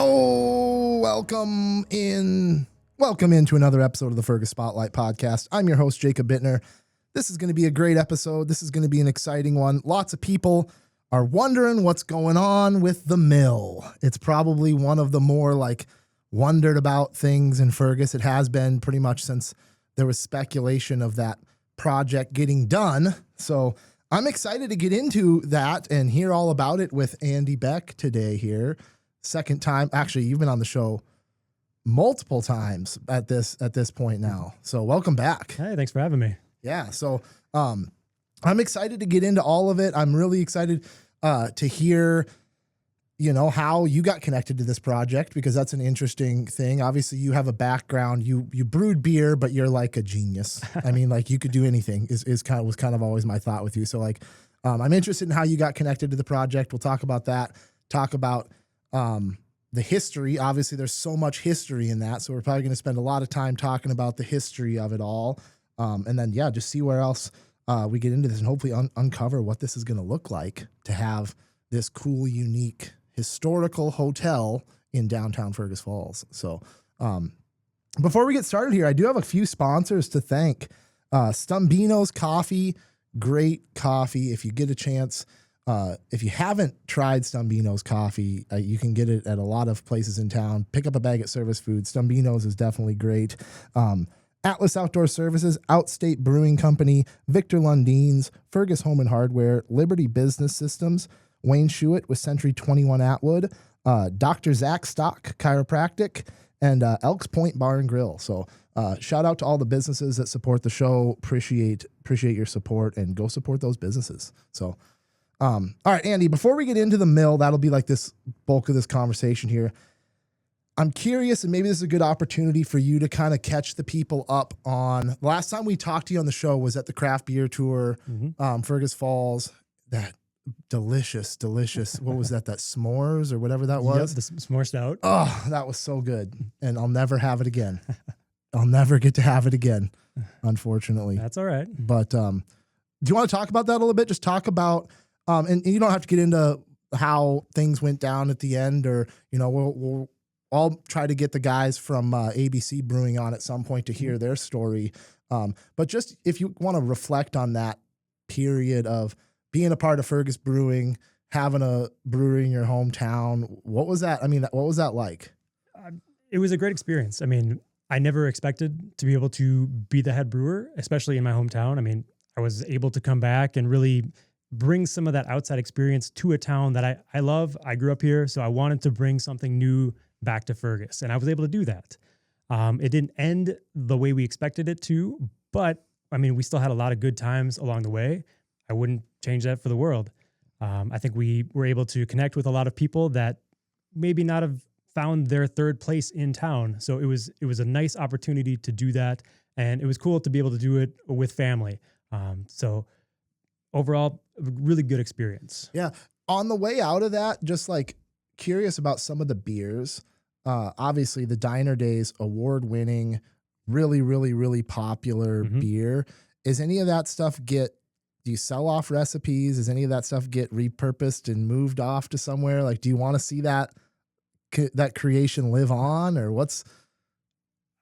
Oh, welcome into another episode of the Fergus Spotlight Podcast. I'm your host, Jacob Bittner. This is going to be a great episode. This is going to be an exciting one. Lots of people are wondering what's going on with the mill. It's probably one of the more wondered about things in Fergus. It has been pretty much since there was speculation of that project getting done. So I'm excited to get into that and hear all about it with Andy Beck today here. Second time. Actually, you've been on the show multiple times at this point now. So welcome back. Hey, thanks for having me. Yeah. So I'm excited to get into all of it. I'm really excited to hear, how you got connected to this project, because that's an interesting thing. Obviously, you have a background. You brewed beer, but you're like a genius. I mean, you could do anything was kind of always my thought with you. So I'm interested in how you got connected to the project. We'll talk about that. Talk about the history. Obviously, there's so much history in that, so we're probably going to spend a lot of time talking about the history of it all, and then just see where else we get into this, and hopefully uncover what this is going to look like to have this cool, unique, historical hotel in downtown Fergus Falls. So before we get started here, I do have a few sponsors to thank. Stumbeano's Coffee, great coffee. If you get a chance, if you haven't tried Stumbeano's coffee, you can get it at a lot of places in town. Pick up a bag at Service Food. Stumbeano's is definitely great. Atlas Outdoor Services, Outstate Brewing Company, Victor Lundeen's, Fergus Home and Hardware, Liberty Business Systems, Wayne Schuett with Century 21 Atwood, Dr. Zack Chiropractic, and Elks Point Bar and Grill. So shout out to all the businesses that support the show. Appreciate your support, and go support those businesses. So all right, Andy, before we get into the mill, that'll be like this bulk of this conversation here. I'm curious, and maybe this is a good opportunity for you to kind of catch the people up on. Last time we talked to you on the show was at the craft beer tour, Fergus Falls. That delicious. What was that? That s'mores or whatever that was? Yep, the s'more stout. Oh, that was so good. And I'll never have it again. I'll never get to have it again, unfortunately. That's all right. But do you want to talk about that a little bit? Just talk about, and you don't have to get into how things went down at the end, or, we'll all try to get the guys from ABC Brewing on at some point to hear their story. But just if you want to reflect on that period of being a part of Fergus Brewing, having a brewery in your hometown, what was that? I mean, what was that like? It was a great experience. I mean, I never expected to be able to be the head brewer, especially in my hometown. I mean, I was able to come back and really bring some of that outside experience to a town that I love. I grew up here, so I wanted to bring something new back to Fergus, and I was able to do that. It didn't end the way we expected it to, but I mean, we still had a lot of good times along the way. I wouldn't change that for the world. I think we were able to connect with a lot of people that maybe not have found their third place in town. So it was a nice opportunity to do that, and it was cool to be able to do it with family. So overall, a really good experience. Yeah. On the way out of that, just curious about some of the beers. Obviously, the Diner Days award-winning, really, really, really popular beer. Is any of that stuff do you sell off recipes? Does any of that stuff get repurposed and moved off to somewhere? Do you want to see that creation live on, or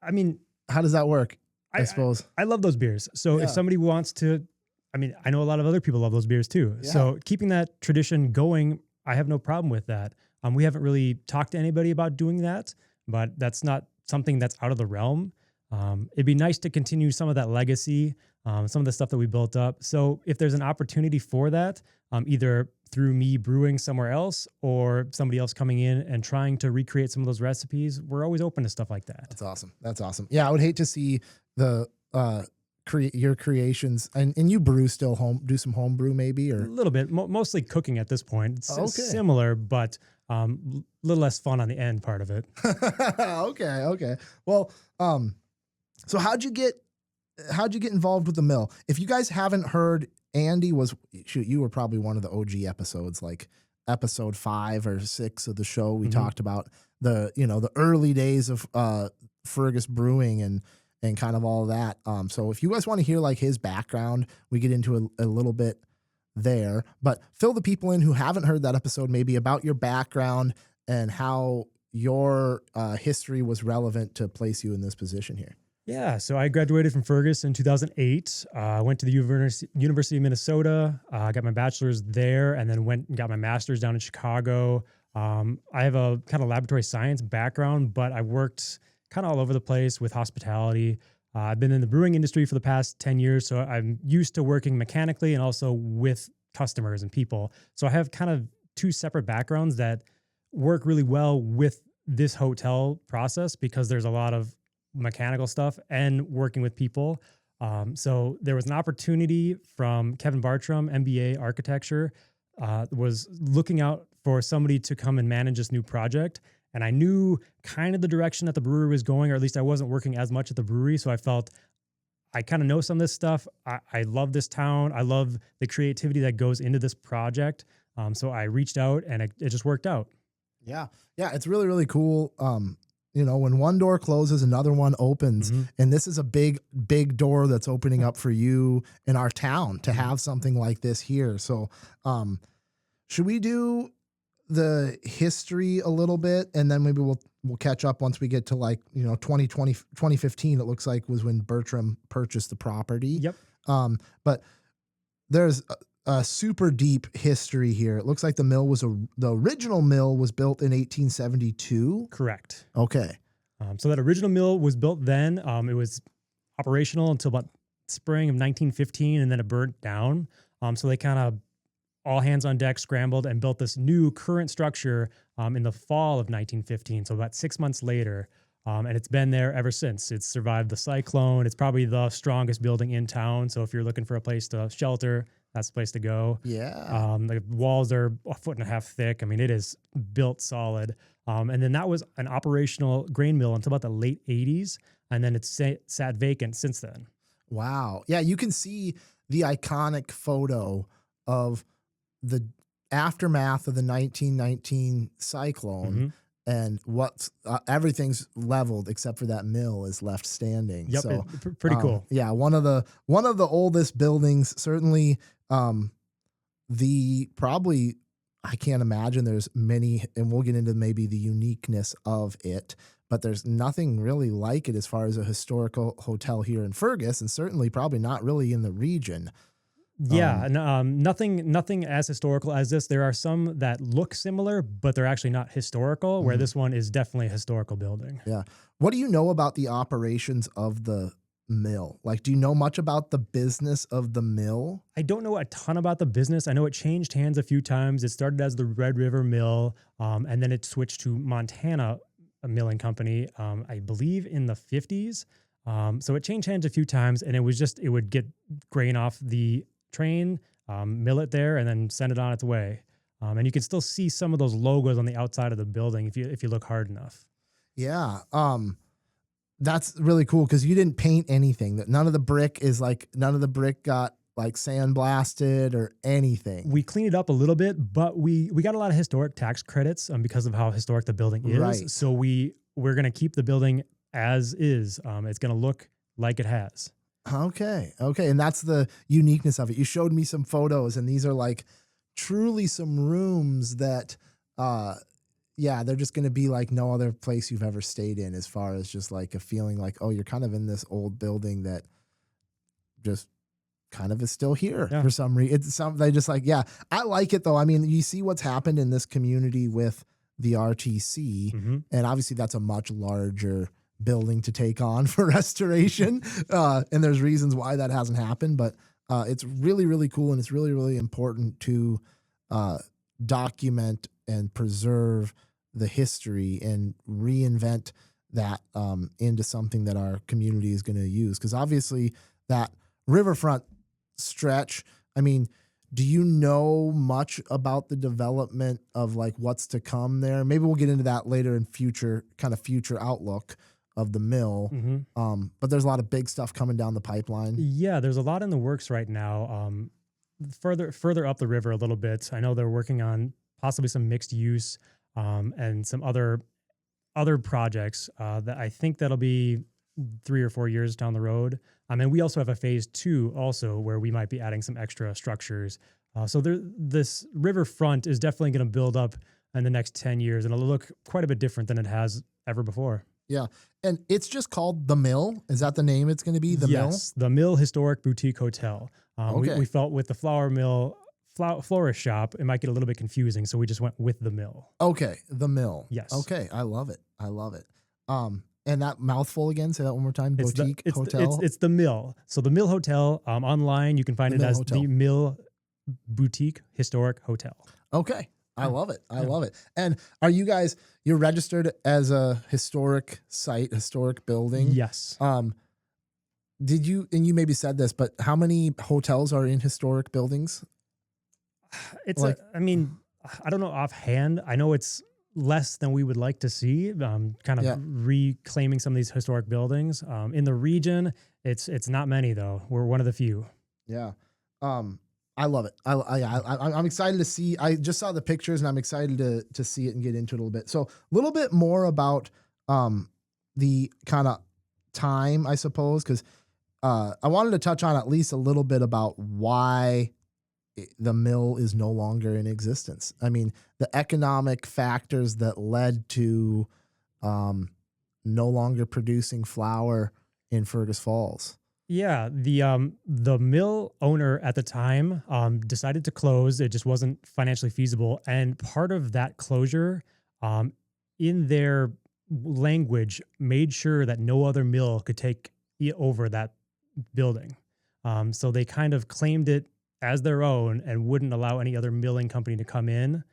how does that work? I suppose. I love those beers. So if somebody wants to, I know a lot of other people love those beers too. Yeah. So keeping that tradition going, I have no problem with that. We haven't really talked to anybody about doing that, but that's not something that's out of the realm. It'd be nice to continue some of that legacy, some of the stuff that we built up. So if there's an opportunity for that, either through me brewing somewhere else or somebody else coming in and trying to recreate some of those recipes, we're always open to stuff like that. That's awesome. Yeah, I would hate to see the your creations, and you brew still do some home brew maybe, or a little bit, mostly cooking at this point. It's similar, but a little less fun on the end part of it. Okay. Well, so how'd you get involved with the mill? If you guys haven't heard, Andy you were probably one of the OG episodes, like episode 5 or 6 of the show. We talked about the early days of Fergus Brewing and kind of all of that. So if you guys want to hear his background, we get into a little bit there, but fill the people in who haven't heard that episode maybe about your background and how your history was relevant to place you in this position here. Yeah, so I graduated from Fergus in 2008. I went to the University of Minnesota, got my bachelor's there, and then went and got my master's down in Chicago. I have a kind of laboratory science background, but I worked kind of all over the place with hospitality. I've been in the brewing industry for the past 10 years, so I'm used to working mechanically and also with customers and people. So I have kind of two separate backgrounds that work really well with this hotel process because there's a lot of mechanical stuff and working with people. So there was an opportunity from Kevin Bartram, MBA architecture, was looking out for somebody to come and manage this new project. And I knew kind of the direction that the brewery was going, or at least I wasn't working as much at the brewery. So I felt I kind of know some of this stuff. I love this town. I love the creativity that goes into this project. So I reached out and it just worked out. Yeah. Yeah. It's really, really cool. When one door closes, another one opens. Mm-hmm. And this is a big, big door that's opening up for you in our town to have something like this here. So should we do the history a little bit, and then maybe we'll catch up once we get to 2015, it looks like was when Bertram purchased the property. Yep. But there's a super deep history here. It looks like the original mill was built in 1872. Correct. Okay. So that original mill was built then. It was operational until about spring of 1915, and then it burnt down. So they kind of all hands on deck scrambled and built this new current structure in the fall of 1915. So about 6 months later. And it's been there ever since. It's survived the cyclone. It's probably the strongest building in town. So if you're looking for a place to shelter, that's the place to go. Yeah. The walls are 1.5 feet thick. I mean, it is built solid. And then that was an operational grain mill until about the late 80s. And then it's sat vacant since then. Wow. Yeah, you can see the iconic photo of the aftermath of the 1919 cyclone. Mm-hmm. And everything's leveled except for that mill is left standing. Yep, so pretty cool. Yeah, one of the oldest buildings. Certainly, I can't imagine there's many, and we'll get into maybe the uniqueness of it. But there's nothing really like it as far as a historical hotel here in Fergus, and certainly probably not really in the region. Yeah, nothing as historical as this. There are some that look similar, but they're actually not historical, where this one is definitely a historical building. Yeah. What do you know about the operations of the mill? Like, do you know much about the business of the mill? I don't know a ton about the business. I know it changed hands a few times. It started as the Red River Mill, and then it switched to Montana Milling Company, I believe in the 50s. So it changed hands a few times, and it would get grain off the train, mill it there, and then send it on its way. And you can still see some of those logos on the outside of the building if you look hard enough. Yeah. That's really cool because you didn't paint anything. None of the brick got like sandblasted or anything. We cleaned it up a little bit, but we got a lot of historic tax credits because of how historic the building is. Right. So we're going to keep the building as is. It's going to look like it has. Okay. And that's the uniqueness of it. You showed me some photos, and these are like truly some rooms that, they're just going to be like no other place you've ever stayed in, as far as just like a feeling like, oh, you're kind of in this old building that just kind of is still here for some reason. It's something they just like, yeah, I like it though. I mean, you see what's happened in this community with the RTC, and obviously that's a much larger building to take on for restoration. And there's reasons why that hasn't happened, but it's really, really cool. And it's really, really important to document and preserve the history and reinvent that into something that our community is going to use. Because obviously that riverfront stretch, I mean, do you know much about the development of like what's to come there? Maybe we'll get into that later in future outlook of the mill. But there's a lot of big stuff coming down the pipeline. Yeah, there's a lot in the works right now. Further up the river a little bit, I know they're working on possibly some mixed use and some other projects that I think that'll be 3 or 4 years down the road. And we also have a phase 2 also where we might be adding some extra structures. So this riverfront is definitely going to build up in the next 10 years, and it'll look quite a bit different than it has ever before. Yeah. And it's just called The Mill. Is that the name it's going to be? The Mill? Yes, the Mill Historic Boutique Hotel. Okay. We felt with the flour mill, florist shop, it might get a little bit confusing, so we just went with The Mill. Okay. The Mill. Yes. Okay. I love it. I love it. And that mouthful again, say that one more time. Boutique Hotel. It's The Mill. So The Mill Hotel, online, you can find it as Hotel. The Mill Boutique Historic Hotel. Okay. I love it. I love it. And are you guys, you're registered as a historic site, historic building? Yes. Did you, and you maybe said this, but how many hotels are in historic buildings? It's I don't know offhand. I know it's less than we would like to see, kind of reclaiming some of these historic buildings. In the region, it's not many though. We're one of the few. Yeah. I love it. I'm excited to see. I just saw the pictures and I'm excited to see it and get into it a little bit. So a little bit more about the kind of time, I suppose, because I wanted to touch on at least a little bit about why the mill is no longer in existence. I mean, the economic factors that led to no longer producing flour in Fergus Falls. Yeah, the mill owner at the time decided to close. It just wasn't financially feasible, and part of that closure, in their language, made sure that no other mill could take over that building. So they kind of claimed it as their own and wouldn't allow any other milling company to come in.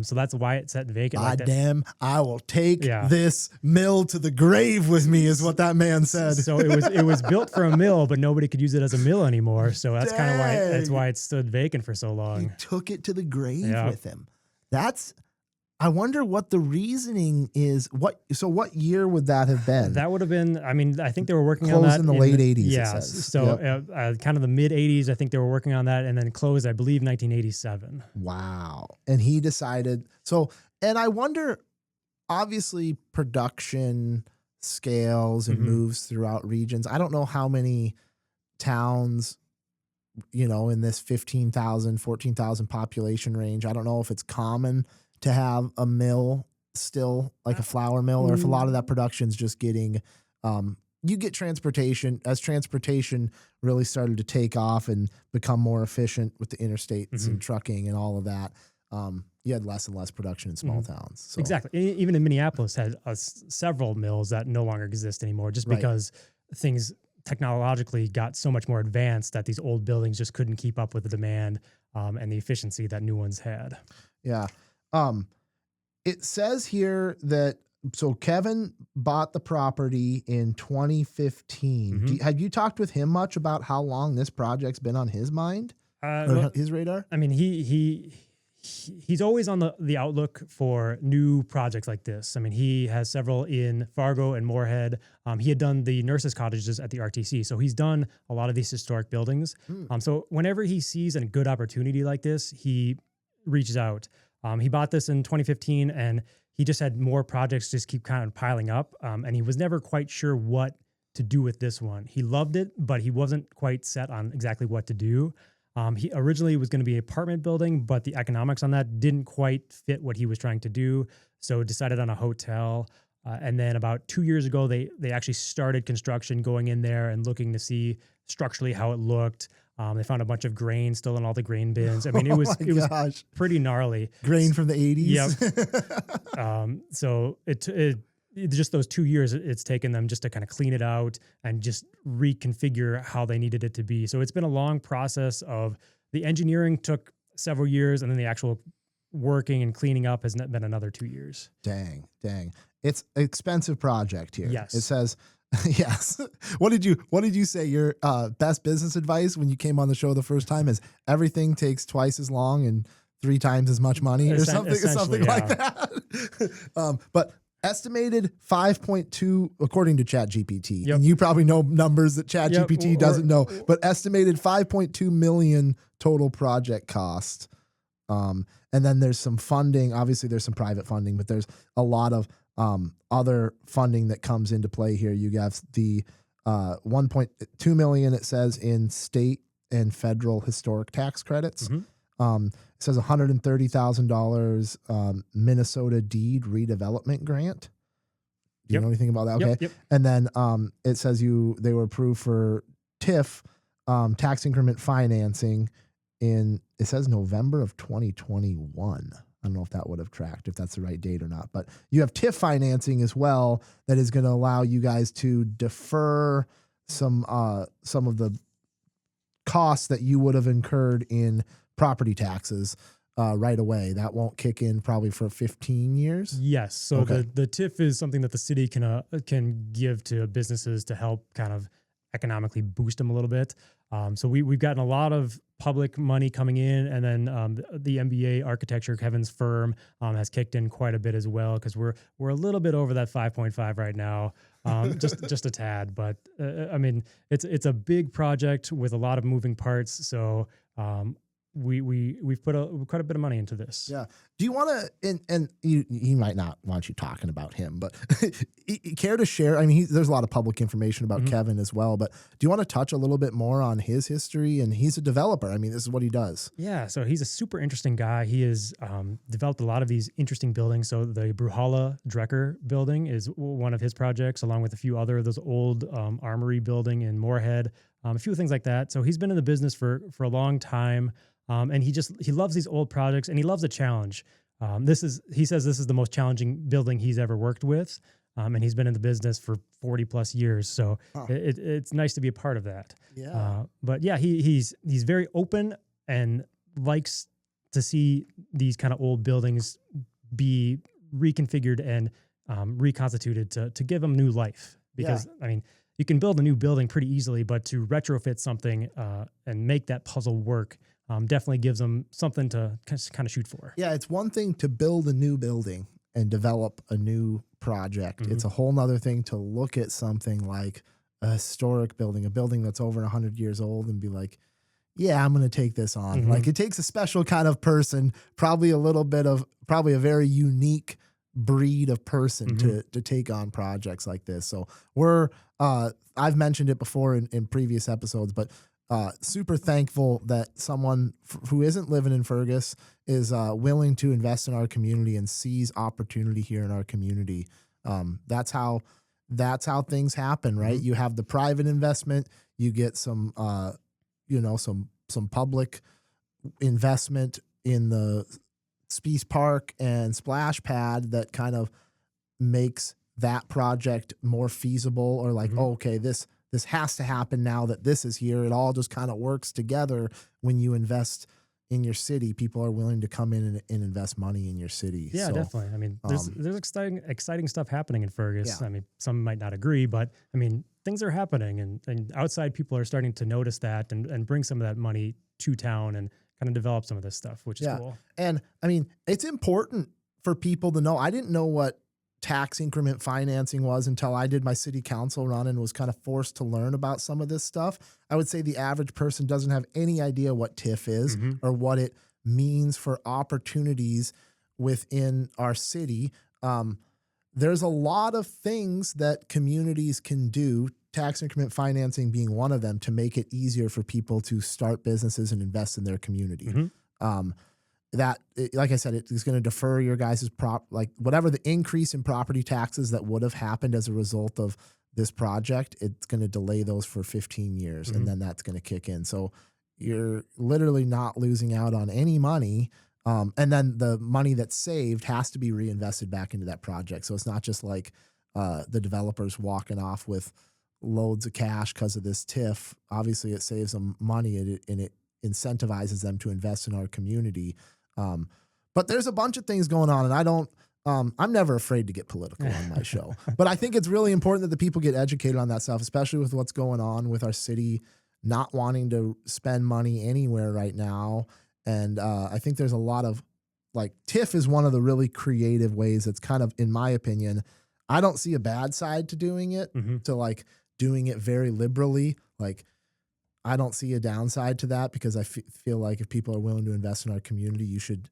So that's why it's set vacant. God damn, I will take this mill to the grave with me, is what that man said. So it was built for a mill, but nobody could use it as a mill anymore. So that's kind of why it stood vacant for so long. He took it to the grave with him. I wonder what the reasoning is. What year would that have been? That would have been, I think they were working on closed that in the late 80s. Yeah. So kind of the mid 80s, I think they were working on that, and then closed, I believe, 1987. Wow. And he decided. And I wonder, obviously production scales and moves throughout regions. I don't know how many towns, in this 15,000, 14,000 population range. I don't know if it's common to have a mill still, like a flour mill, or if a lot of that production's just getting, you get transportation, as transportation really started to take off and become more efficient with the interstates and trucking and all of that. You had less and less production in small towns. So. Exactly. Even in Minneapolis had several mills that no longer exist anymore, just because things technologically got so much more advanced that these old buildings just couldn't keep up with the demand and the efficiency that new ones had. Yeah. It says here that, so Kevin bought the property in 2015. Have you talked with him much about how long this project's been on his mind or his radar? I mean, he's always on the outlook for new projects like this. I mean, he has several in Fargo and Moorhead. He had done the nurses' cottages at the RTC. So he's done a lot of these historic buildings. So whenever he sees a good opportunity like this, he reaches out. He bought this in 2015, and he just had more projects just keep kind of piling up. And he was never quite sure what to do with this one. He loved it, but he wasn't quite set on exactly what to do. He originally was going to be an apartment building, but the economics on that didn't quite fit what he was trying to do. So decided on a hotel. And then about 2 years ago, they actually started construction, going in there and looking to see structurally how it looked. They found a bunch of grain still in all the grain bins. I mean, it was pretty gnarly. Grain from the 80s. Yep. So it just those 2 years it's taken them just to kind of clean it out and just reconfigure how they needed it to be. So it's been a long process of the engineering took several years, and then the actual working and cleaning up has been another 2 years. Dang. It's an expensive project here. Yes. It says, yes. What did you say? Your best business advice when you came on the show the first time is everything takes twice as long and 3 times as much money, or something like that. But estimated 5.2 according to ChatGPT. Yep. And you probably know numbers that ChatGPT doesn't know, but estimated 5.2 million total project cost. And then there's some funding. Obviously there's some private funding, but there's a lot of other funding that comes into play here. You have the 1.2 million, it says, in state and federal historic tax credits. It says $130,000 Minnesota deed redevelopment grant. Do you know anything about that? Okay. Yep. And then it says they were approved for TIF tax increment financing it says November of 2021. I don't know if that would have tracked, if that's the right date or not, but you have TIF financing as well that is going to allow you guys to defer some of the costs that you would have incurred in property taxes right away. That won't kick in probably for 15 years. Yes. So the TIF is something that the city can give to businesses to help kind of economically boost them a little bit. So we've gotten a lot of public money coming in, and then the MBA Architecture, Kevin's firm, has kicked in quite a bit as well, because we're a little bit over that 5.5 right now, just a tad. But I mean, it's a big project with a lot of moving parts. So we've put quite a bit of money into this. Yeah. Do you want to, and he might not want you talking about him, but care to share? I mean, there's a lot of public information about Kevin as well, but do you want to touch a little bit more on his history? And he's a developer. I mean, this is what he does. Yeah. So he's a super interesting guy. He has developed a lot of these interesting buildings. So the Bruhalla Drecker building is one of his projects, along with a few other of those old armory building in Moorhead, a few things like that. So he's been in the business for a long time. And he loves these old projects, and he loves a challenge. He says this is the most challenging building he's ever worked with. And he's been in the business for 40 plus years. So it's nice to be a part of that. Yeah. But yeah, he's very open and likes to see these kind of old buildings be reconfigured and reconstituted to give them new life. Because I mean, you can build a new building pretty easily, but to retrofit something and make that puzzle work definitely gives them something to kind of shoot for. Yeah, it's one thing to build a new building and develop a new project. It's a whole nother thing to look at something like a historic building, a building that's over 100 years old, and be like, yeah, I'm going to take this on. Like, it takes a special kind of person, probably a very unique breed of person to take on projects like this. So I've mentioned it before in previous episodes, but super thankful that someone who isn't living in Fergus is willing to invest in our community and sees opportunity here in our community. That's how things happen, right? You have the private investment, you get some public investment in the Speece Park and splash pad that kind of makes that project more feasible, or like, okay, this has to happen now that this is here. It all just kind of works together. When you invest in your city, people are willing to come in and invest money in your city. Yeah, definitely. I mean, there's exciting stuff happening in Fergus. Yeah. I mean, some might not agree, but I mean, things are happening, and outside people are starting to notice that and bring some of that money to town and kind of develop some of this stuff, which is cool. And I mean, it's important for people to know. I didn't know what tax increment financing was until I did my city council run and was kind of forced to learn about some of this stuff. I would say the average person doesn't have any idea what TIF is or what it means for opportunities within our city. There's a lot of things that communities can do, tax increment financing being one of them, to make it easier for people to start businesses and invest in their community. That, like I said, it is going to defer your guys' whatever the increase in property taxes that would have happened as a result of this project, it's going to delay those for 15 years, and then that's going to kick in. So you're literally not losing out on any money. And then the money that's saved has to be reinvested back into that project. So it's not just like the developers walking off with loads of cash because of this TIF. Obviously, it saves them money, and it incentivizes them to invest in our community. But there's a bunch of things going on, and I'm never afraid to get political on my show, but I think it's really important that the people get educated on that stuff, especially with what's going on with our city not wanting to spend money anywhere right now. And I think there's a lot of, like, TIF is one of the really creative ways. It's kind of, in my opinion, I don't see a bad side to doing it, to like doing it very liberally. Like, I don't see a downside to that, because I feel like if people are willing to invest in our community, you should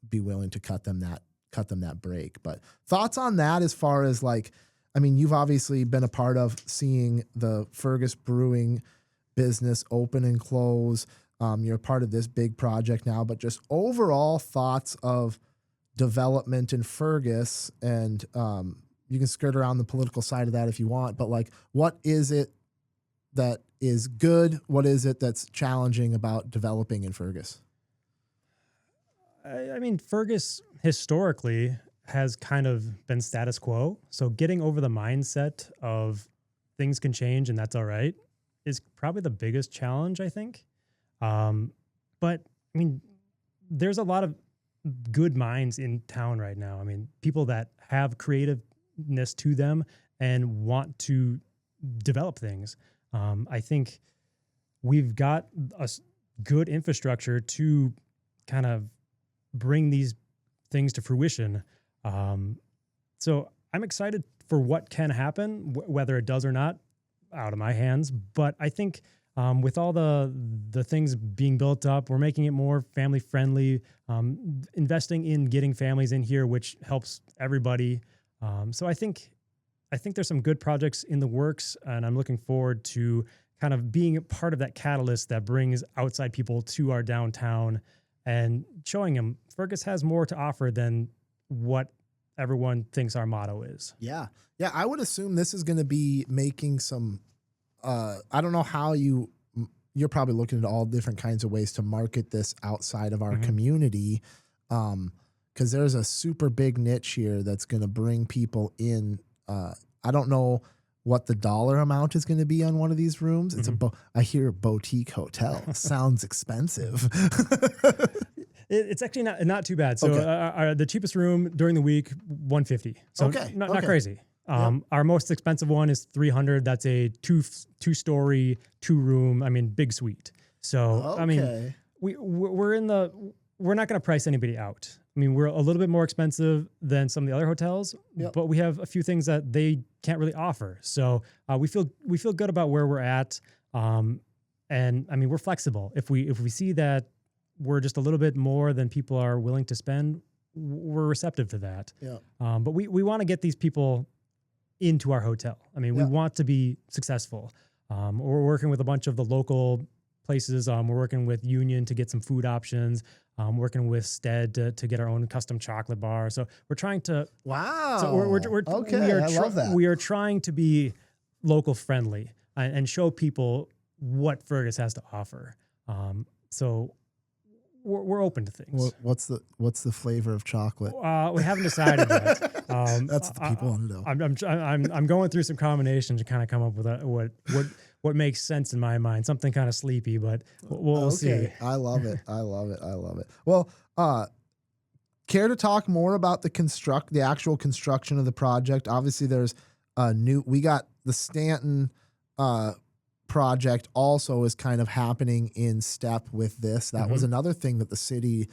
be willing to cut them that break. But thoughts on that, as far as, like, I mean, you've obviously been a part of seeing the Fergus Brewing business open and close. You're part of this big project now, but just overall thoughts of development in Fergus, and you can skirt around the political side of that if you want, but like, what is it that is good? What is it that's challenging about developing in Fergus? I mean, Fergus historically has kind of been status quo. So getting over the mindset of things can change and that's all right is probably the biggest challenge, I think. But I mean, there's a lot of good minds in town right now. I mean, people that have creativeness to them and want to develop things. I think we've got a good infrastructure to kind of bring these things to fruition. So I'm excited for what can happen, whether it does or not, out of my hands. But I think with all the things being built up, we're making it more family friendly, investing in getting families in here, which helps everybody. So I think there's some good projects in the works, and I'm looking forward to kind of being a part of that catalyst that brings outside people to our downtown and showing them Fergus has more to offer than what everyone thinks our motto is. Yeah. Yeah. I would assume this is going to be making some, I don't know how you're probably looking at all different kinds of ways to market this outside of our community. Cause there's a super big niche here that's going to bring people in. I don't know what the dollar amount is going to be on one of these rooms. It's I hear boutique hotel sounds expensive. It's actually not too bad. So the cheapest room during the week, $150. So not crazy. Our most expensive one is $300. That's a two-story, 2-room. I mean, big suite. So I mean, we're not going to price anybody out. I mean, we're a little bit more expensive than some of the other hotels, but we have a few things that they can't really offer. So we feel good about where we're at. And I mean, we're flexible. If we see that we're just a little bit more than people are willing to spend, we're receptive to that. Yeah. But we want to get these people into our hotel. I mean, we want to be successful. We're working with a bunch of the local places. We're working with Union to get some food options. Working with Stead to get our own custom chocolate bar. So we're trying to. Wow. So we're I love that. We are trying to be local friendly and show people what Fergus has to offer. So we're open to things. What's the flavor of chocolate? We haven't decided yet. That's what the people want to know. I'm going through some combinations to kind of come up with what makes sense in my mind. Something kind of sleepy, but we'll see. I love it. I love it. I love it. Well, care to talk more about the actual construction of the project? Obviously, there's we got the Stanton project also is kind of happening in step with this. That was another thing that the city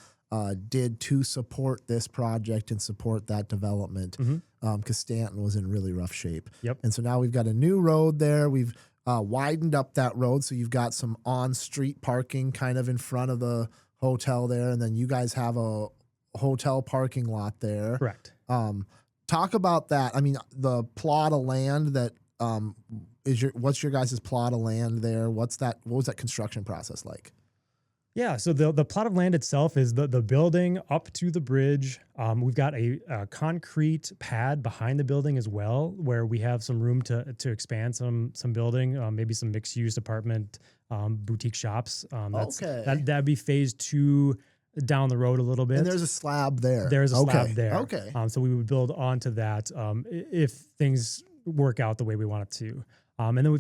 did to support this project and support that development, because Stanton was in really rough shape. Yep. And so now we've got a new road there. We've widened up that road, so you've got some on-street parking kind of in front of the hotel there, and then you guys have a hotel parking lot there. Correct. Talk about that. I mean, the plot of land that what's your guys' plot of land there? What was that construction process like? Yeah, so the plot of land itself is the building up to the bridge. We've got a concrete pad behind the building as well, where we have some room to expand some building, maybe some mixed use apartment, boutique shops. That'd be phase 2 down the road a little bit. And there's a slab there. There's a slab there. Okay. So we would build onto that if things work out the way we want it to. And then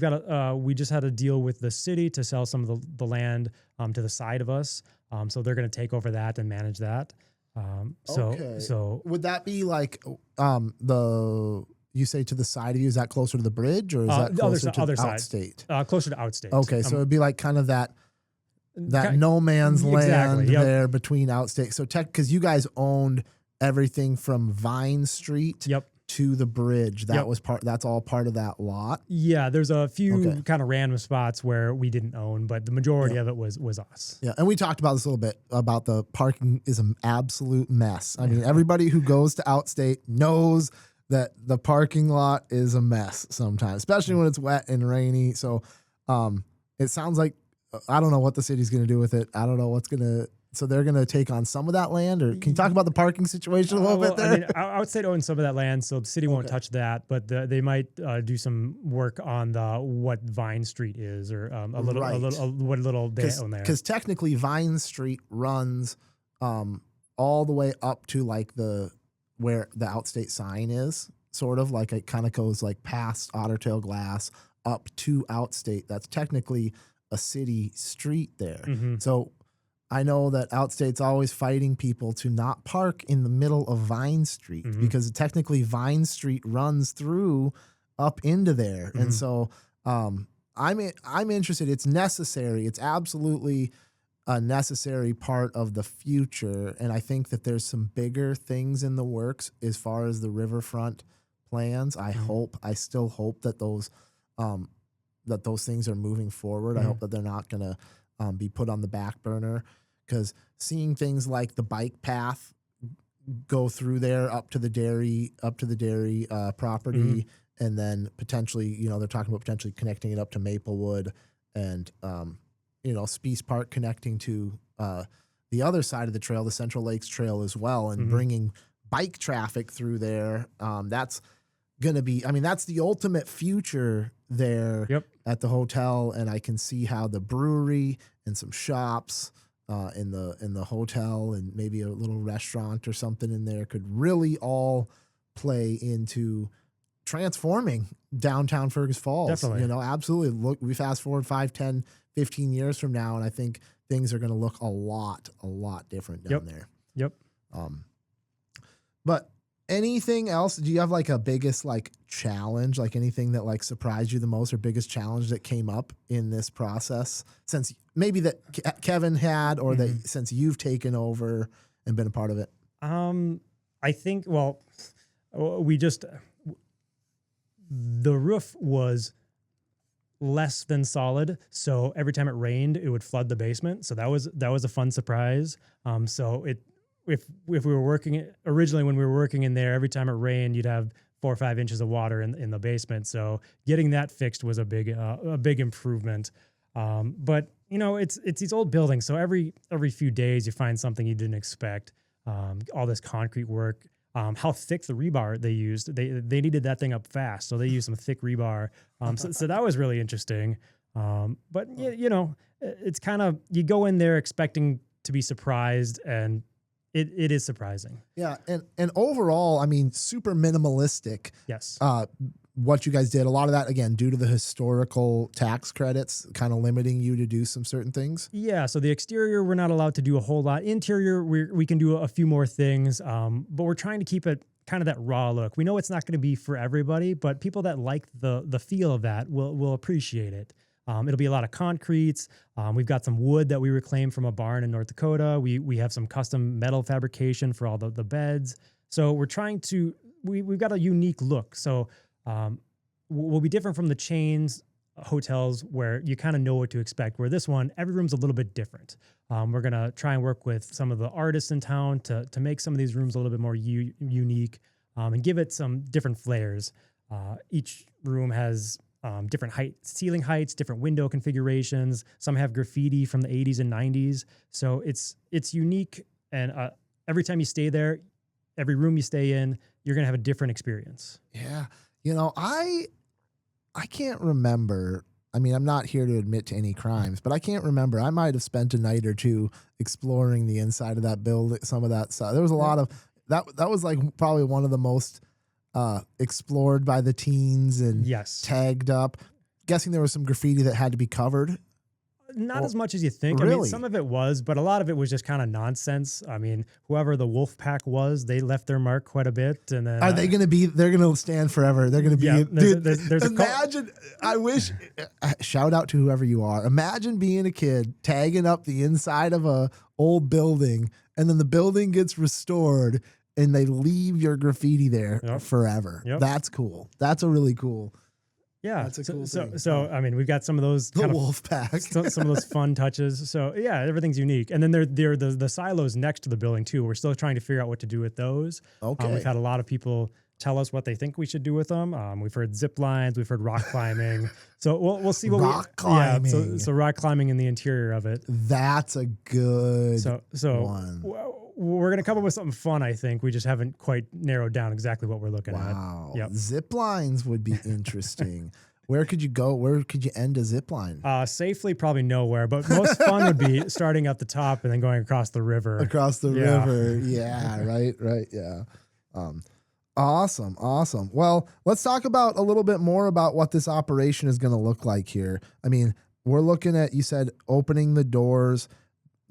we just had a deal with the city to sell some of the land to the side of us. So they're going to take over that and manage that. So would that be like you say to the side of you? Is that closer to the bridge, or is that closer to Outstate? Closer to Outstate. Okay, so it'd be like kind of that no man's land there between Outstate. So because you guys owned everything from Vine Street. To the bridge. That's all part of that lot. Yeah, there's a few kind of random spots where we didn't own, but the majority of it was us. Yeah, and we talked about this a little bit about the parking is an absolute mess. I mean, everybody who goes to Outstate knows that the parking lot is a mess sometimes, especially when it's wet and rainy. So it sounds like I don't know what the city's going to do with it. I don't know what's going to. So they're going to take on some of that land, or can you talk about the parking situation a little bit there? I mean, Outstate owns some of that land, so the city won't touch that, but they might do some work on what Vine Street is, or what little they own there. Because technically, Vine Street runs all the way up to like where the Outstate sign is, sort of like it kind of goes like past Otter Tail Glass up to Outstate. That's technically a city street there. Mm-hmm. So I know that Outstate's always fighting people to not park in the middle of Vine Street, because technically Vine Street runs through up into there. And so I'm interested. It's necessary. It's absolutely a necessary part of the future. And I think that there's some bigger things in the works as far as the riverfront plans. I still hope that those things are moving forward. I hope that they're not going to be put on the back burner, because seeing things like the bike path go through there up to the dairy property, and then potentially, they're talking about potentially connecting it up to Maplewood, and Speece Park connecting to the other side of the trail, the Central Lakes Trail as well, and bringing bike traffic through there. That's going to be, that's the ultimate future there at the hotel. And I can see how the brewery and some shops in the hotel and maybe a little restaurant or something in there could really all play into transforming downtown Fergus Falls. Definitely. Absolutely. Look, we fast forward 5, 10, 15 years from now, and I think things are going to look a lot different down there. Yep. But anything else? Do you have like a biggest like challenge, like anything that like surprised you the most, or biggest challenge that came up in this process since maybe that Kevin had, or that since you've taken over and been a part of it? I think, the roof was less than solid, so every time it rained, it would flood the basement. So that was a fun surprise. If we were working originally, when we were working in there, every time it rained, you'd have 4 or 5 inches of water in the basement. So getting that fixed was a big improvement. But it's these old buildings, so every few days you find something you didn't expect. All this concrete work, how thick the rebar they used. They needed that thing up fast, so they used some thick rebar. So that was really interesting. But it's kind of, you go in there expecting to be surprised, and it is surprising. Yeah, and overall, super minimalistic. Yes. What you guys did, a lot of that, again, due to the historical tax credits kind of limiting you to do some certain things. Yeah, so the exterior, we're not allowed to do a whole lot. Interior, we can do a few more things, but we're trying to keep it kind of that raw look. We know it's not going to be for everybody, but people that like the feel of that will appreciate it. It'll be a lot of concretes. We've got some wood that we reclaimed from a barn in North Dakota. We have some custom metal fabrication for all the beds. So we're trying to, we've got a unique look. So we'll be different from the chains hotels where you kind of know what to expect, where this one, every room's a little bit different. We're going to try and work with some of the artists in town to make some of these rooms a little bit more unique, and give it some different flares. Each room has different ceiling heights, different window configurations. Some have graffiti from the 80s and 90s. So it's unique. And every time you stay there, every room you stay in, you're going to have a different experience. Yeah. I can't remember. I'm not here to admit to any crimes, but I can't remember. I might have spent a night or two exploring the inside of that building, some of that stuff. There was a lot of that. That was like probably one of the most explored by the teens and tagged up. Guessing there was some graffiti that had to be covered. Not as much as you think. Really? Some of it was, but a lot of it was just kind of nonsense. Whoever the wolf pack was, they left their mark quite a bit. And then are they going to be? They're going to stand forever. They're going to be. Yeah, there's imagine. I wish. Shout out to whoever you are. Imagine being a kid tagging up the inside of a old building, and then the building gets restored, and they leave your graffiti there forever. Yep. That's cool. That's a really cool. Yeah. That's a cool thing. So I mean, we've got some of those The kind wolf pack. of some of those fun touches. So yeah, everything's unique. And then there are the silos next to the building too. We're still trying to figure out what to do with those. Okay. We've had a lot of people tell us what they think we should do with them. We've heard zip lines, we've heard rock climbing. So we'll see what rock climbing. Yeah, so rock climbing in the interior of it. That's a good one. We're going to come up with something fun, I think. We just haven't quite narrowed down exactly what we're looking at. Wow. Yep. Zip lines would be interesting. Where could you go? Where could you end a zip line? Safely, probably nowhere. But most fun would be starting at the top and then going across the river. Across the river. Yeah, right. Yeah. Awesome. Well, let's talk about a little bit more about what this operation is going to look like here. I mean, we're looking at, you said, opening the doors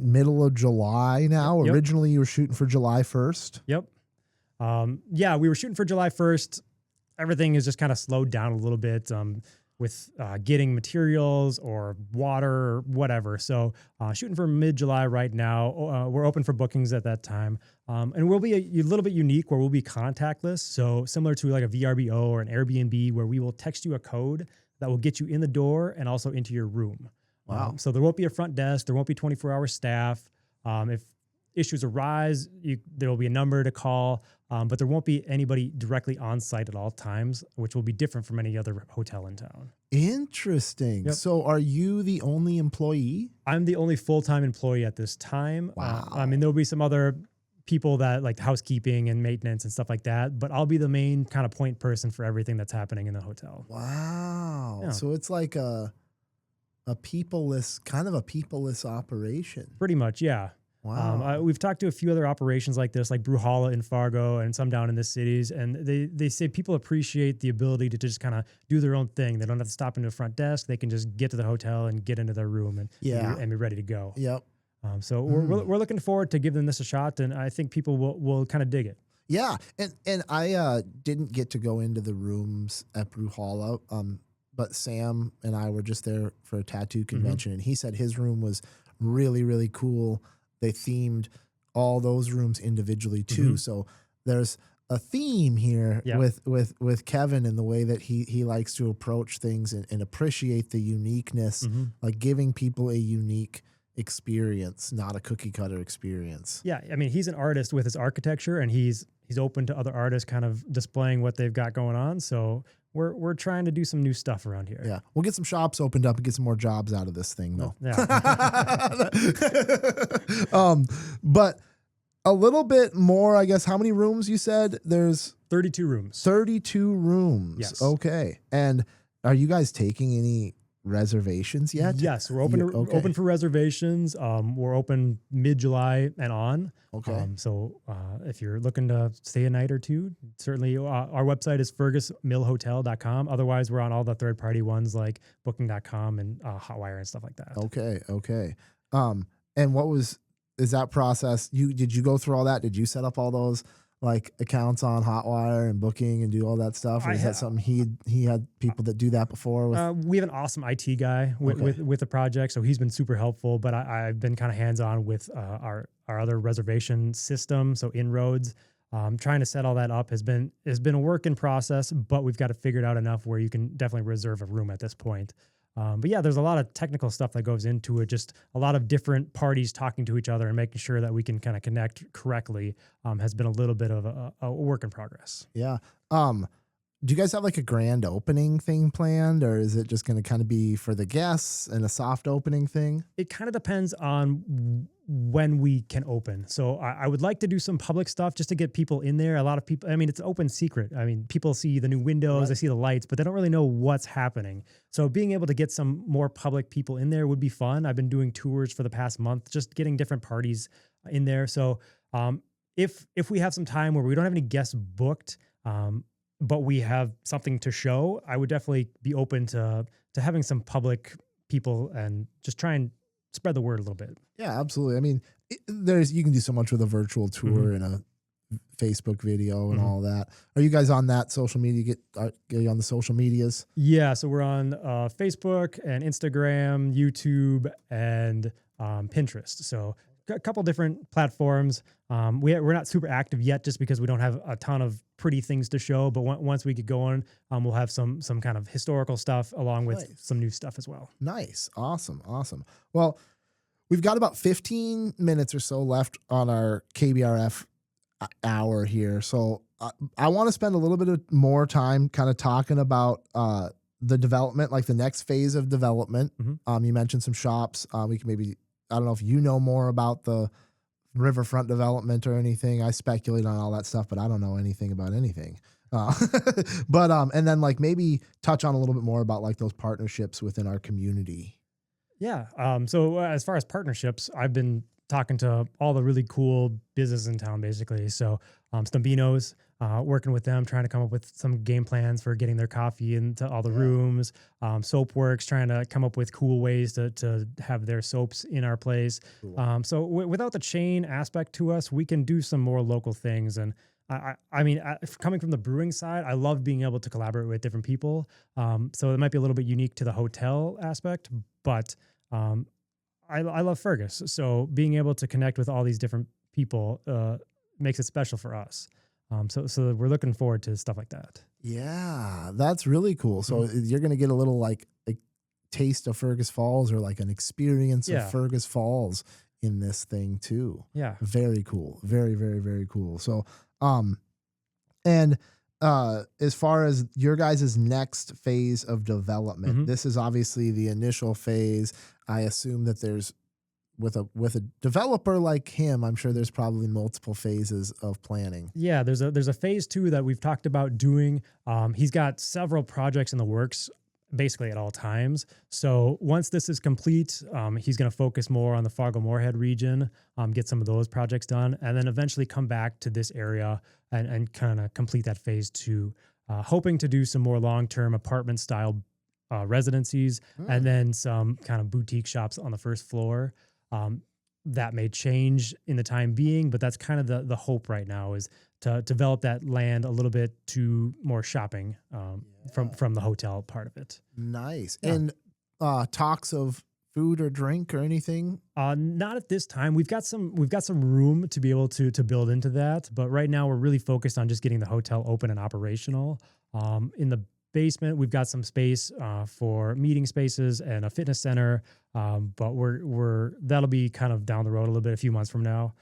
middle of July now. Yep. Originally, you were shooting for July 1st. Yep. Yeah, we were shooting for July 1st. Everything is just kind of slowed down a little bit with getting materials or water or whatever. So shooting for mid-July right now. We're open for bookings at that time. And we'll be a little bit unique where we'll be contactless. So similar to like a VRBO or an Airbnb where we will text you a code that will get you in the door and also into your room. Wow. So there won't be a front desk. There won't be 24-hour staff. If issues arise, there will be a number to call, but there won't be anybody directly on site at all times, which will be different from any other hotel in town. Interesting. Yep. So are you the only employee? I'm the only full-time employee at this time. Wow. I mean, there'll be some other people that like housekeeping and maintenance and stuff like that, but I'll be the main kind of point person for everything that's happening in the hotel. Wow. Yeah. So it's like a peopleless operation. Pretty much, yeah. Wow. We've talked to a few other operations like this, like Brewhalla in Fargo and some down in the cities. And they say people appreciate the ability to just kind of do their own thing. They don't have to stop into a front desk. They can just get to the hotel and get into their room and be ready to go. Yep. So we're looking forward to giving this a shot. And I think people will kind of dig it. Yeah. And I didn't get to go into the rooms at Brewhalla. But Sam and I were just there for a tattoo convention, and he said his room was really, really cool. They themed all those rooms individually too. So there's a theme here with Kevin and the way that he likes to approach things and appreciate the uniqueness, like giving people a unique experience, not a cookie cutter experience. Yeah. I mean, he's an artist with his architecture, and he's open to other artists kind of displaying what they've got going on. So we're trying to do some new stuff around here. Yeah. We'll get some shops opened up and get some more jobs out of this thing though. Yeah. But a little bit more, I guess. How many rooms you said? There's 32 rooms. 32 rooms. Yes. Okay. And are you guys taking any reservations yet? Yes, we're open for reservations. We're open mid-July and on. Okay. So if you're looking to stay a night or two, certainly our website is fergusmillhotel.com. Otherwise, we're on all the third-party ones like booking.com and Hotwire and stuff like that. Okay. And is that process? Did you go through all that? Did you set up all those like accounts on Hotwire and booking and do all that stuff? Or is that something he had people that do that before? We have an awesome IT guy with the project, so he's been super helpful. But I've been kind of hands-on with our other reservation system, so Inroads. Trying to set all that up has been a work in process, but we've got to figure it out enough where you can definitely reserve a room at this point. But yeah, there's a lot of technical stuff that goes into it. Just a lot of different parties talking to each other and making sure that we can kind of connect correctly has been a little bit of a work in progress. Yeah. Do you guys have like a grand opening thing planned, or is it just going to kind of be for the guests and a soft opening thing? It kind of depends on when we can open. So I would like to do some public stuff just to get people in there. A lot of people, I mean, it's open secret. I mean, people see the new windows, they see the lights, but they don't really know what's happening. So being able to get some more public people in there would be fun. I've been doing tours for the past month, just getting different parties in there. So if we have some time where we don't have any guests booked, but we have something to show, I would definitely be open to having some public people and just try and spread the word a little bit. Yeah, absolutely. I mean, you can do so much with a virtual tour and a Facebook video and all that. Are you guys on that social media? Are you on the social medias? Yeah, so we're on Facebook and Instagram, YouTube, and Pinterest. So a couple different platforms. We're not super active yet just because we don't have a ton of pretty things to show. But once we get going, we'll have some kind of historical stuff along with some new stuff as well. Nice. Awesome. Well, we've got about 15 minutes or so left on our KBRF hour here. So I want to spend a little bit of more time kind of talking about the development, like the next phase of development. Mm-hmm. You mentioned some shops. We can maybe, I don't know if you know more about the riverfront development or anything. I speculate on all that stuff, but I don't know anything about anything. And then like maybe touch on a little bit more about like those partnerships within our community. Yeah. So as far as partnerships, I've been talking to all the really cool businesses in town, basically. So Stumbeano's, working with them, trying to come up with some game plans for getting their coffee into all the rooms. Soapworks, trying to come up with cool ways to have their soaps in our place. Cool. So without the chain aspect to us, we can do some more local things. And I mean, coming from the brewing side, I love being able to collaborate with different people. So it might be a little bit unique to the hotel aspect, but I love Fergus. So being able to connect with all these different people makes it special for us. So we're looking forward to stuff like that. Yeah, that's really cool. So you're going to get a little like a taste of Fergus Falls or like an experience of Fergus Falls in this thing too. Yeah. Very cool. Very, very, very cool. So, and as far as your guys' next phase of development, this is obviously the initial phase. I assume that there's with a developer like him, I'm sure there's probably multiple phases of planning. Yeah, there's a phase 2 that we've talked about doing. He's got several projects in the works basically at all times. So once this is complete, he's going to focus more on the Fargo-Moorhead region, get some of those projects done, and then eventually come back to this area and kind of complete that phase 2, hoping to do some more long-term apartment style residencies and then some kind of boutique shops on the first floor. That may change in the time being, but that's kind of the hope right now is to develop that land a little bit to more shopping from the hotel part of it. Nice. Yeah. And talks of food or drink or anything? Not at this time. We've got some room to be able to build into that, but right now we're really focused on just getting the hotel open and operational. In the basement, we've got some space for meeting spaces and a fitness center, but that'll be kind of down the road a little bit, a few months from now,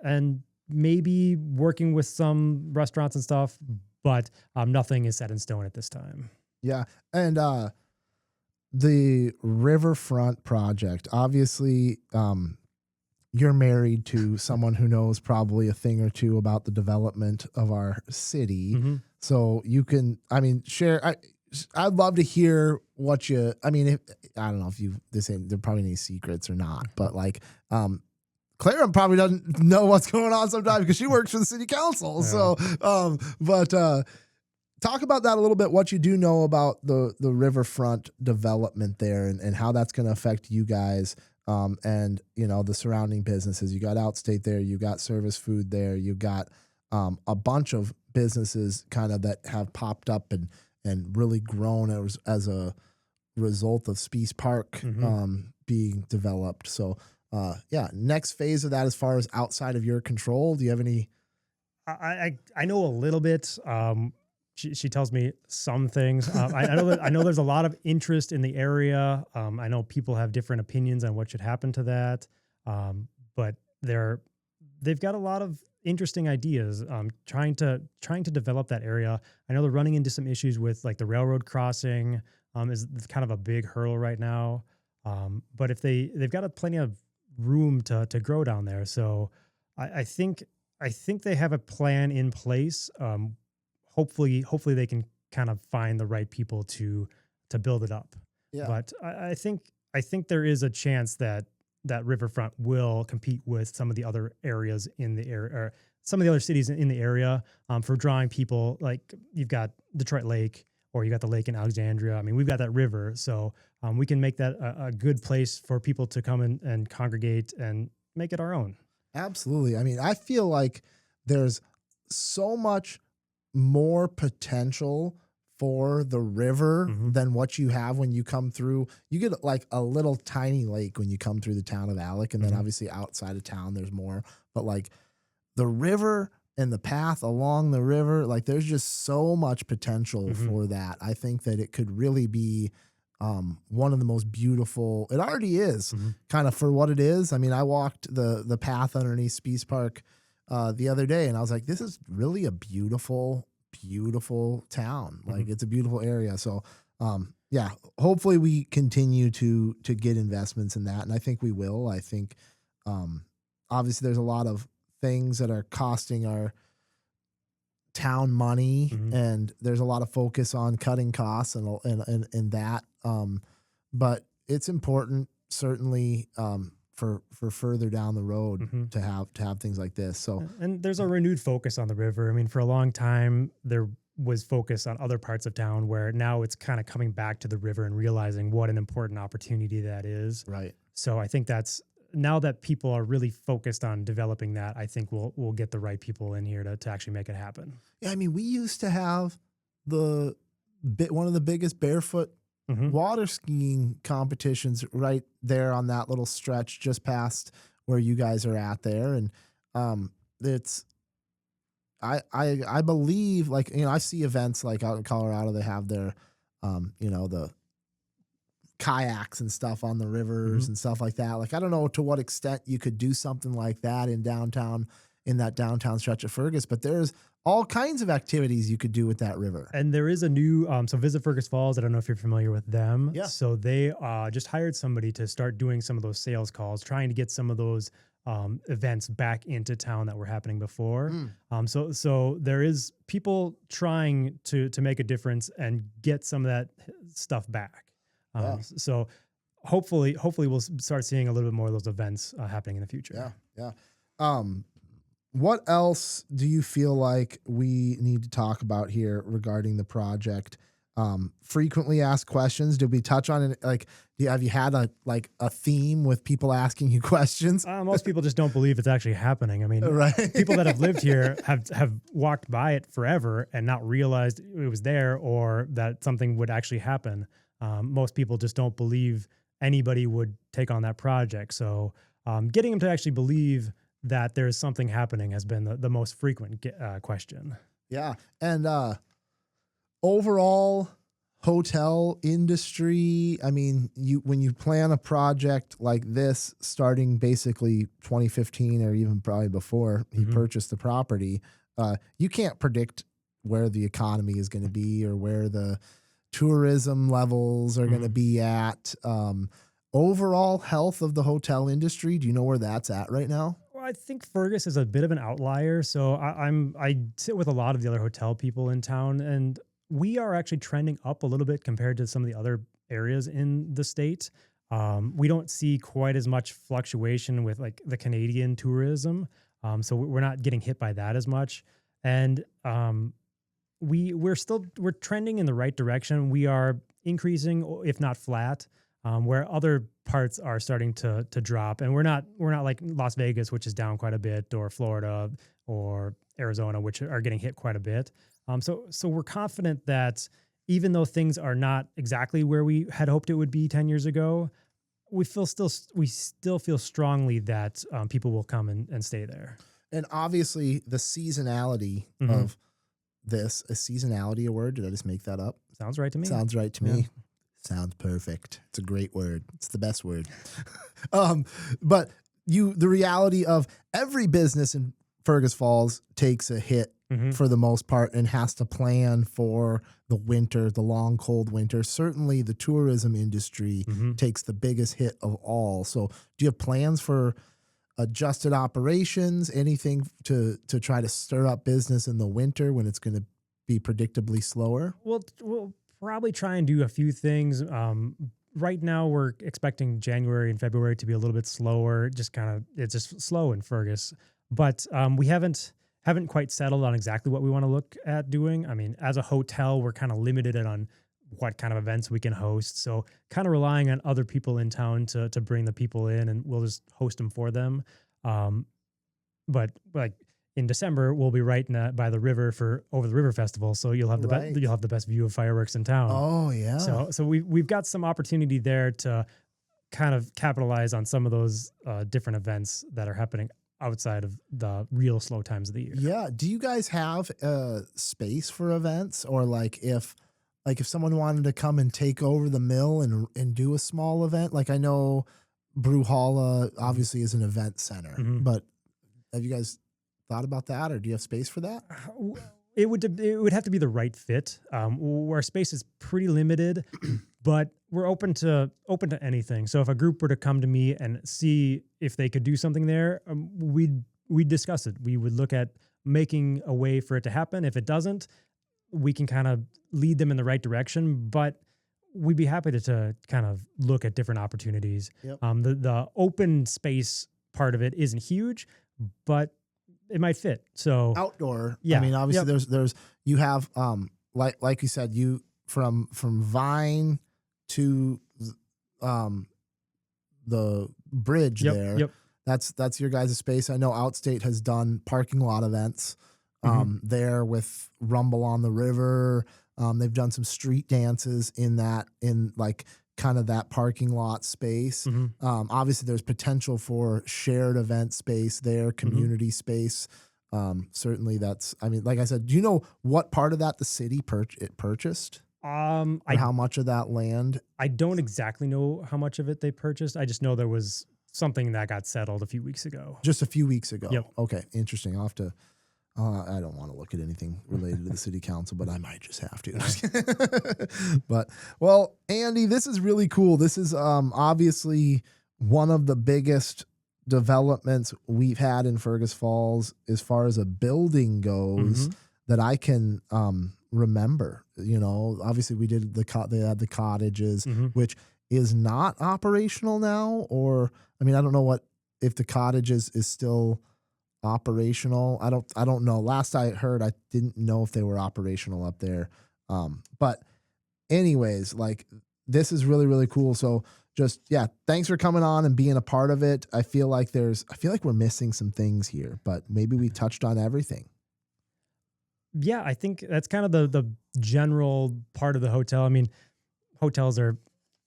and maybe working with some restaurants and stuff, but nothing is set in stone at this time. Yeah, and the Riverfront project, obviously, you're married to someone who knows probably a thing or two about the development of our city. Mm-hmm. So you can, share. I'd love to hear what you, I don't know if there probably any secrets or not, but like, Clara probably doesn't know what's going on sometimes because she works for the city council. Yeah. So, but talk about that a little bit, what you do know about the Riverfront development there and how that's going to affect you guys. And the surrounding businesses. You got Outstate there, you got Service Food there, you got a bunch of businesses kind of that have popped up and really grown as a result of Speece Park being developed. So next phase of that as far as outside of your control, do you have any? I know a little bit. She tells me some things. I know there's a lot of interest in the area. I know people have different opinions on what should happen to that. But they've got a lot of interesting ideas. Trying to develop that area. I know they're running into some issues with like the railroad crossing. Is kind of a big hurdle right now. But if they've got plenty of room to grow down there. So I think they have a plan in place. Hopefully they can kind of find the right people to build it up. Yeah. But I think there is a chance that Riverfront will compete with some of the other areas in the area, or some of the other cities in the area, for drawing people. Like you've got Detroit Lake, or you got the lake in Alexandria. We've got that river, so we can make that a good place for people to come and congregate and make it our own. Absolutely. I feel like there's so much more potential for the river Mhm. than what you have when you come through. You get like a little tiny lake when you come through the town of Alec, and then Mhm. obviously outside of town there's more. But like the river and the path along the river, like there's just so much potential Mhm. for that. I think that it could really be one of the most beautiful. It already is Mhm. kind of for what it is. I mean, I walked the path underneath Spees Park the other day, and I was like, this is really a beautiful town. Like it's a beautiful area. So yeah, hopefully we continue to get investments in that, and I think we will. I think obviously there's a lot of things that are costing our town money, Mhm. and there's a lot of focus on cutting costs and that. But it's important certainly for further down the road Mhm. to have things like this. So And there's a renewed focus on the river. I mean, for a long time, there was focus on other parts of town where now it's kind of coming back to the river and realizing what an important opportunity that is. right. So I think that's now that people are really focused on developing that, I think we'll get the right people in here to actually make it happen. Yeah, I mean, we used to have one of the biggest barefoot Mhm. water skiing competitions right there on that little stretch just past where you guys are at there, and it's I believe, like, you know, I see events like out in Colorado, they have their you know, the kayaks and stuff on the rivers Mhm. and stuff like that. Like, I don't know to what extent you could do something like that in that downtown stretch of Fergus, but there's all kinds of activities you could do with that river. And there is a new, so Visit Fergus Falls. I don't know if you're familiar with them. Yeah. So they just hired somebody to start doing some of those sales calls, trying to get some of those events back into town that were happening before. So there is people trying to make a difference and get some of that stuff back. Yeah. So hopefully we'll start seeing a little bit more of those events happening in the future. Yeah. What else do you feel like we need to talk about here regarding the project? Frequently asked questions. Did we touch on it? Like, have you had a theme with people asking you questions? Most people just don't believe it's actually happening. I mean, Right. people that have lived here have walked by it forever and not realized it was there or that something would actually happen. Most people just don't believe anybody would take on that project. So getting them to actually believe that there's something happening has been the most frequent question. Yeah. And overall hotel industry, I mean, when you plan a project like this starting basically 2015 or even probably before he purchased the property, you can't predict where the economy is going to be or where the tourism levels are going to be at. Overall health of the hotel industry, do you know where that's at right now? Well, I think Fergus is a bit of an outlier. So I sit with a lot of the other hotel people in town, and we are actually trending up a little bit compared to some of the other areas in the state. We don't see quite as much fluctuation with like the Canadian tourism. So we're not getting hit by that as much. And we're trending in the right direction. We are increasing, if not flat, where other parts are starting to drop. And we're not like Las Vegas, which is down quite a bit, or Florida or Arizona, which are getting hit quite a bit. So we're confident that even though things are not exactly where we had hoped it would be 10 years ago, we still feel strongly that people will come and stay there. And obviously the seasonality of this, a seasonality a word? Did I just make that up? Sounds right to me. Sounds right to me. Yeah. Sounds perfect. It's a great word. It's the best word. But the reality of every business in Fergus Falls takes a hit for the most part and has to plan for the winter, the long, cold winter. Certainly the tourism industry takes the biggest hit of all. So do you have plans for adjusted operations, anything to try to stir up business in the winter when it's going to be predictably slower? We'll probably try and do a few things. Right now we're expecting January and February to be a little bit slower. It's just slow in Fergus, but we haven't quite settled on exactly what we want to look at doing. I mean, as a hotel, we're kind of limited on what kind of events we can host. So kind of relying on other people in town to bring the people in, and we'll just host them for them. But like in December, we'll be right by the river for Over the River Festival. So you'll have Right. you'll have the best view of fireworks in town. Oh yeah. So we've got some opportunity there to kind of capitalize on some of those different events that are happening outside of the real slow times of the year. Yeah. Do you guys have space for events, or like if someone wanted to come and take over the mill and do a small event? Like I know Brewhalla obviously is an event center, but have you guys thought about that, or do you have space for that? It would have to be the right fit. Our space is pretty limited, but we're open to anything. So if a group were to come to me and see if they could do something there, we'd discuss it. We would look at making a way for it to happen. If it doesn't, we can kind of lead them in the right direction, but we'd be happy to kind of look at different opportunities. Yep. The open space part of it isn't huge, but it might fit. So Outdoor. Yeah. I mean, obviously there's you have like you said, you from Vine to the bridge there. Yep. That's your guys' space. I know Outstate has done parking lot events there with Rumble on the River. They've done some street dances in like kind of that parking lot space. Obviously there's potential for shared event space there, community space. Certainly like I said, do you know what part of that the city purchased? How much of that land? I don't exactly know how much of it they purchased. I just know there was something that got settled a few weeks ago. Just a few weeks ago. Yep. Okay. Interesting. I'll have to, I don't want to look at anything related to the city council, but I might just have to. But, well, Andy, this is really cool. This is obviously one of the biggest developments we've had in Fergus Falls as far as a building goes that I can remember. You know, obviously we did they had the cottages, which is not operational now, or I mean, I don't know if the cottages is still operational. I don't know. Last I heard, I didn't know if they were operational up there. But anyways, like this is really, really cool. So just, yeah, thanks for coming on and being a part of it. I feel like we're missing some things here, but maybe we touched on everything. Yeah, I think that's kind of the general part of the hotel. I mean, hotels are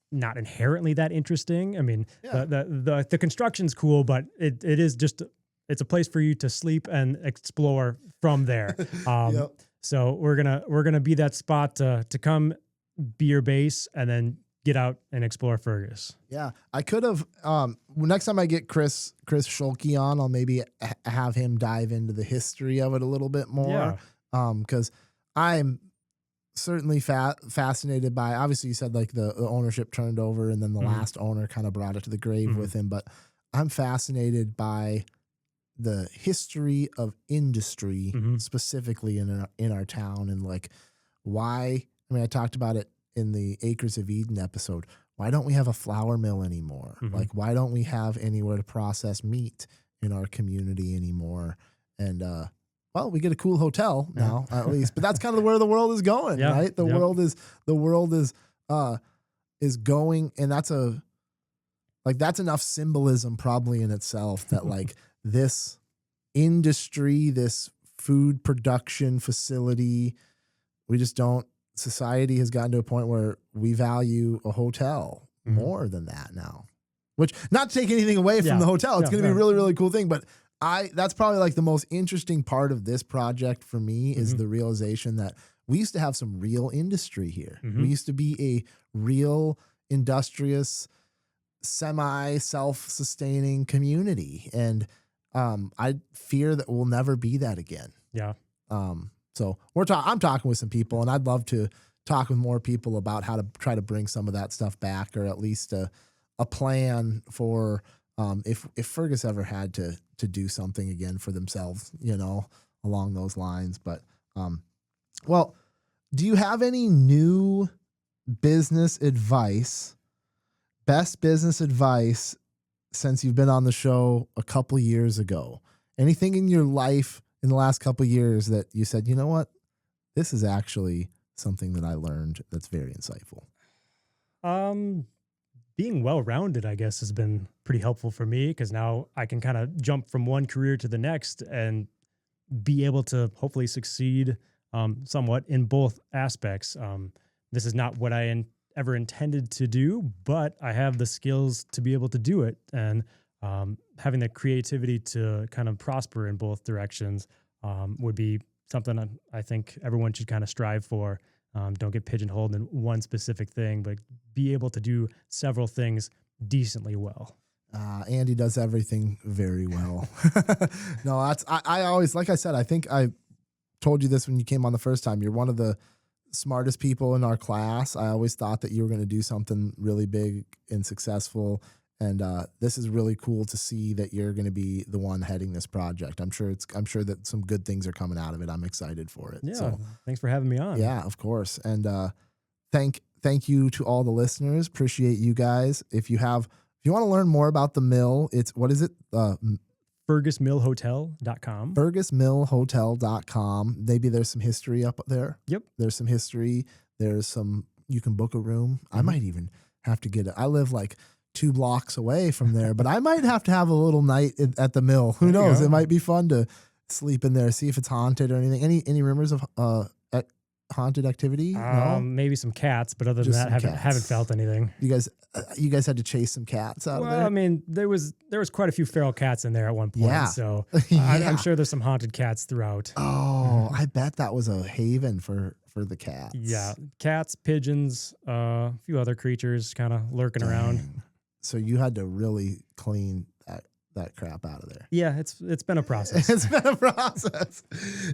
not inherently that interesting. I mean, the construction's cool, but it is just, it's a place for you to sleep and explore from there. So we're gonna be that spot to come be your base and then get out and explore Fergus. Yeah, I could have. Next time I get Chris Schulke on, I'll maybe have him dive into the history of it a little bit more. Because I'm certainly fascinated by. Obviously, you said like the ownership turned over, and then the last owner kind of brought it to the grave with him. But I'm fascinated by the history of industry specifically in our town, and like why. I mean, I talked about it in the Acres of Eden episode. Why don't we have a flour mill anymore? Like, why don't we have anywhere to process meat in our community anymore? And well, we get a cool hotel now, at least. But that's kind of where the world is going, right? The world is going, and that's enough symbolism probably in itself that like this industry, this food production facility, society has gotten to a point where we value a hotel more than that now. Which, not to take anything away from the hotel, it's going to be a really, really cool thing. But that's probably like the most interesting part of this project for me is the realization that we used to have some real industry here. We used to be a real industrious, semi-self-sustaining community. And I fear that we'll never be that again. Yeah. So I'm talking with some people, and I'd love to talk with more people about how to try to bring some of that stuff back, or at least a plan for if Fergus ever had to do something again for themselves, along those lines. But well, do you have any new business advice, best business advice since you've been on the show a couple years ago? Anything in your life in the last couple of years that you said, you know what, this is actually something that I learned that's very insightful? Being well-rounded, I guess, has been pretty helpful for me, because now I can kind of jump from one career to the next and be able to hopefully succeed somewhat in both aspects. This is not what I ever intended to do, but I have the skills to be able to do it. And having the creativity to kind of prosper in both directions would be something I think everyone should kind of strive for. Don't get pigeonholed in one specific thing, but be able to do several things decently well. Andy does everything very well. No, I always, like I said, I think I told you this when you came on the first time. You're one of the smartest people in our class. I always thought that you were going to do something really big and successful. And this is really cool to see that you're going to be the one heading this project. I'm sure that some good things are coming out of it. I'm excited for it. Yeah. So, thanks for having me on. Yeah, of course. And thank you to all the listeners. Appreciate you guys. If you want to learn more about the mill, what is it? FergusMillHotel.com. FergusMillHotel.com. Maybe there's some history up there. Yep. There's some history. You can book a room. I might even have to get it. I live like 2 blocks away from there, but I might have to have a little night at the mill. Who knows? It might be fun to sleep in there, see if it's haunted or anything. Any rumors of haunted activity? No? Maybe some cats, but other than that, haven't felt anything. You guys had to chase some cats out of there? Well, I mean, there was quite a few feral cats in there at one point. Yeah. So Yeah. I'm sure there's some haunted cats throughout. Oh, I bet that was a haven for the cats. Yeah. Cats, pigeons, a few other creatures kind of lurking around. So you had to really clean that crap out of there. Yeah, it's been a process. It's been a process.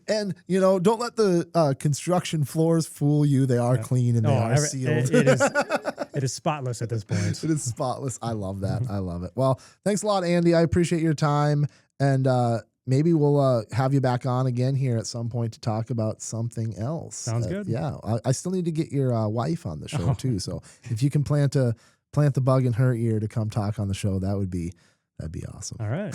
And, don't let the construction floors fool you. They are clean and they are sealed. It is spotless at this point. It is spotless. I love that. I love it. Well, thanks a lot, Andy. I appreciate your time. And maybe we'll have you back on again here at some point to talk about something else. Sounds good. Yeah. I still need to get your wife on the show too. So if you can plant the bug in her ear to come talk on the show, that'd be awesome. All right.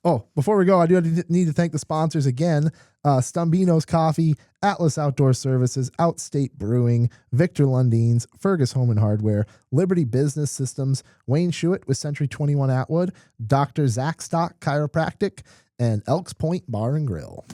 Oh, before we go, I do need to thank the sponsors again. Stumbeano's Coffee, Atlas Outdoor Services, Outstate Brewing, Victor Lundeen's, Fergus Home and Hardware, Liberty Business Systems, Wayne Schuett with Century 21 Atwood, Dr. Zack Chiropractic, and Elks Point Bar and Grill.